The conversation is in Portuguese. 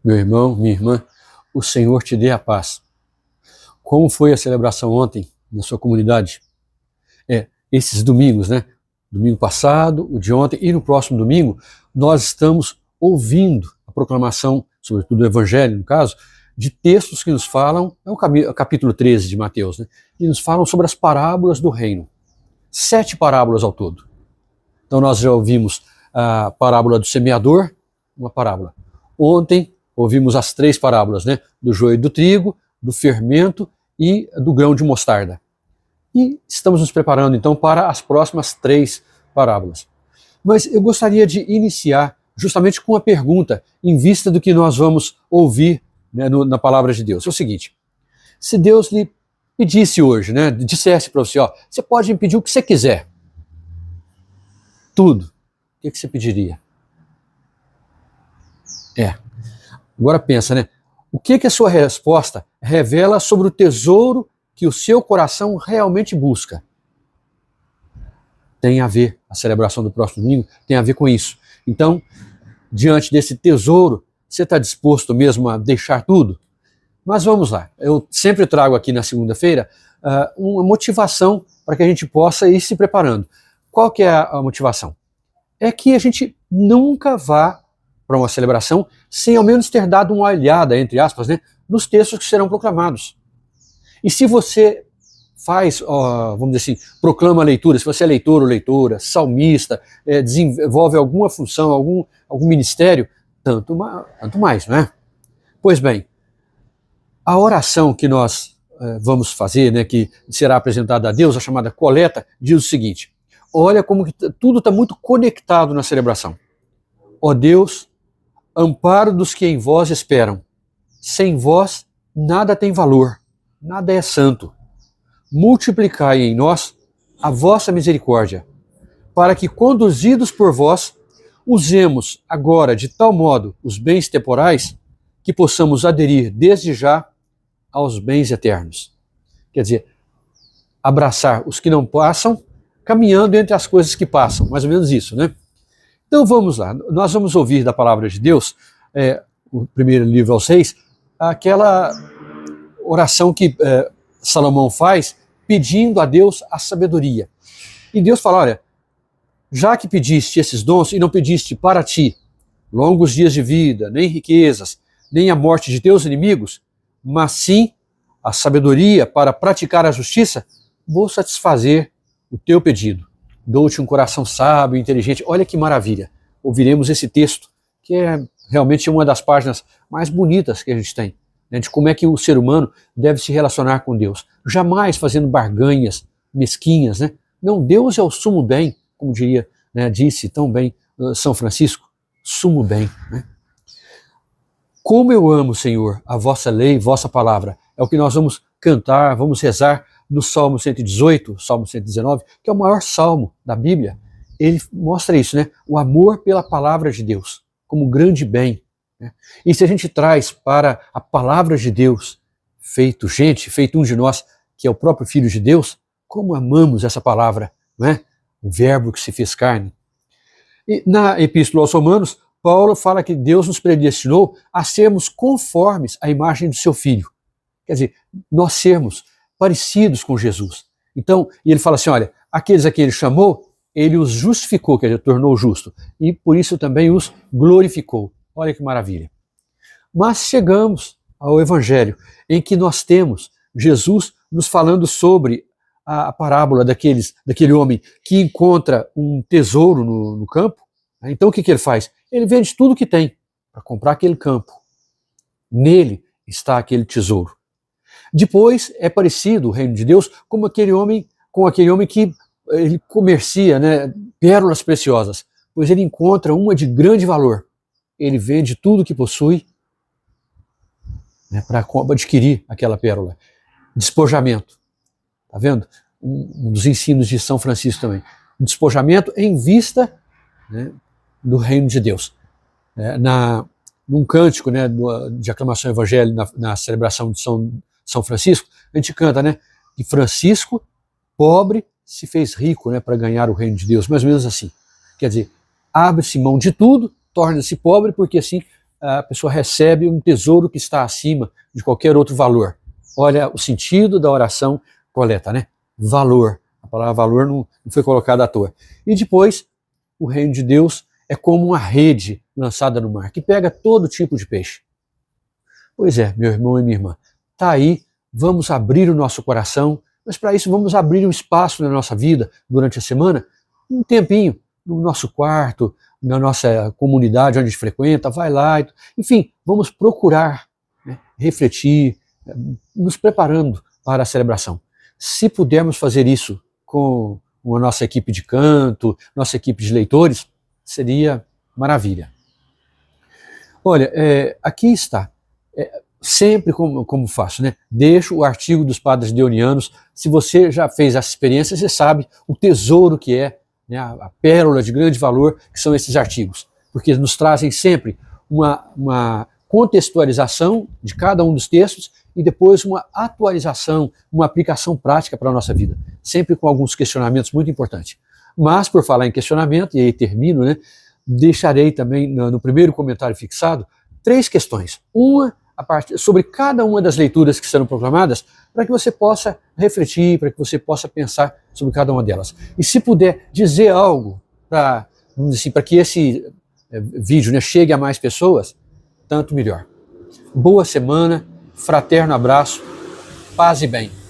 Meu irmão, minha irmã, o Senhor te dê a paz. Como foi a celebração ontem na sua comunidade? Esses domingos, né? Domingo passado, o de ontem e no próximo domingo, nós estamos ouvindo a proclamação, sobretudo do Evangelho, no caso, de textos que nos falam, é o capítulo 13 de Mateus, né? Que nos falam sobre as parábolas do reino. 7 parábolas ao todo. Então nós já ouvimos a parábola do semeador, uma parábola. Ontem ouvimos as 3 parábolas, né? Do joio e do trigo, do fermento e do grão de mostarda. E estamos nos preparando então para as próximas 3 parábolas. Mas eu gostaria de iniciar justamente com uma pergunta, em vista do que nós vamos ouvir, né, na palavra de Deus. É o seguinte: se Deus lhe pedisse hoje, né, dissesse para você, ó, você pode me pedir o que você quiser, tudo, o que você pediria? Agora pensa, né? O que a sua resposta revela sobre o tesouro que o seu coração realmente busca? Tem a ver, a celebração do próximo domingo tem a ver com isso. Então, diante desse tesouro, você está disposto mesmo a deixar tudo? Mas vamos lá, eu sempre trago aqui na segunda-feira uma motivação para que a gente possa ir se preparando. Qual que é a motivação? É que a gente nunca vá para uma celebração sem ao menos ter dado uma olhada, entre aspas, né, nos textos que serão proclamados. E se você faz, vamos dizer assim, proclama a leitura, se você é leitor ou leitora, salmista, desenvolve alguma função, algum ministério, tanto mais, não é? Pois bem, a oração que nós vamos fazer, né, que será apresentada a Deus, a chamada coleta, diz o seguinte: olha como que tudo está muito conectado na celebração. Ó Deus, amparo dos que em vós esperam. Sem vós nada tem valor, nada é santo. Multiplicai em nós a vossa misericórdia, para que, conduzidos por vós, usemos agora de tal modo os bens temporais que possamos aderir desde já aos bens eternos. Quer dizer, abraçar os que não passam, caminhando entre as coisas que passam, mais ou menos isso, né? Então vamos lá, nós vamos ouvir da palavra de Deus, o primeiro livro aos Reis, aquela oração que Salomão faz pedindo a Deus a sabedoria. E Deus fala, olha, já que pediste esses dons e não pediste para ti longos dias de vida, nem riquezas, nem a morte de teus inimigos, mas sim a sabedoria para praticar a justiça, vou satisfazer o teu pedido. Dou-te um coração sábio e inteligente. Olha que maravilha. Ouviremos esse texto, que é realmente uma das páginas mais bonitas que a gente tem, né, de como é que o ser humano deve se relacionar com Deus. Jamais fazendo barganhas mesquinhas, né? Não, Deus é o sumo bem, como diria, né, disse tão bem São Francisco, sumo bem, né? Como eu amo, Senhor, a vossa lei, vossa palavra. É o que nós vamos cantar, vamos rezar no Salmo 118, Salmo 119, que é o maior salmo da Bíblia. Ele mostra isso, né? O amor pela palavra de Deus, como grande bem, né? E se a gente traz para a palavra de Deus, feito gente, feito um de nós, que é o próprio Filho de Deus, como amamos essa palavra, não é? O verbo que se fez carne. E na Epístola aos Romanos, Paulo fala que Deus nos predestinou a sermos conformes à imagem do seu Filho. Quer dizer, nós sermos parecidos com Jesus. Então, e ele fala assim, olha, aqueles a que ele chamou, ele os justificou, quer dizer, tornou justo, e por isso também os glorificou. Olha que maravilha. Mas chegamos ao Evangelho, em que nós temos Jesus nos falando sobre a parábola daquele homem que encontra um tesouro no campo. Então o que ele faz? Ele vende tudo que tem para comprar aquele campo. Nele está aquele tesouro. Depois é parecido o reino de Deus com aquele homem que ele comercia, né, pérolas preciosas, pois ele encontra uma de grande valor. Ele vende tudo que possui, né, para adquirir aquela pérola. Despojamento. Está vendo? Um dos ensinos de São Francisco também. O despojamento em vista, né, do reino de Deus. Num cântico, né, de aclamação evangélica na celebração de São Francisco, a gente canta, né, que Francisco, pobre, se fez rico, né, para ganhar o reino de Deus, mais ou menos assim. Quer dizer, abre-se mão de tudo, torna-se pobre, porque assim a pessoa recebe um tesouro que está acima de qualquer outro valor. Olha o sentido da oração coleta, né? Valor. A palavra valor não foi colocada à toa. E depois, o reino de Deus é como uma rede lançada no mar, que pega todo tipo de peixe. Pois é, meu irmão e minha irmã, tá aí, vamos abrir o nosso coração, mas para isso vamos abrir um espaço na nossa vida, durante a semana, um tempinho, no nosso quarto, na nossa comunidade onde a gente frequenta, vai lá, enfim, vamos procurar, né, refletir, nos preparando para a celebração. Se pudermos fazer isso com a nossa equipe de canto, nossa equipe de leitores, seria maravilha. Olha, aqui está, sempre como faço, né? Deixo o artigo dos Padres Deonianos. Se você já fez essa experiência, você sabe o tesouro que é, né, a pérola de grande valor que são esses artigos, porque nos trazem sempre uma contextualização de cada um dos textos e depois uma atualização, uma aplicação prática para a nossa vida, sempre com alguns questionamentos muito importantes. Mas, por falar em questionamento, e aí termino, né, deixarei também no primeiro comentário fixado 3 questões. Uma sobre cada uma das leituras que serão proclamadas, para que você possa refletir, para que você possa pensar sobre cada uma delas. E se puder dizer algo para que esse vídeo, né, chegue a mais pessoas, tanto melhor. Boa semana, fraterno abraço, paz e bem.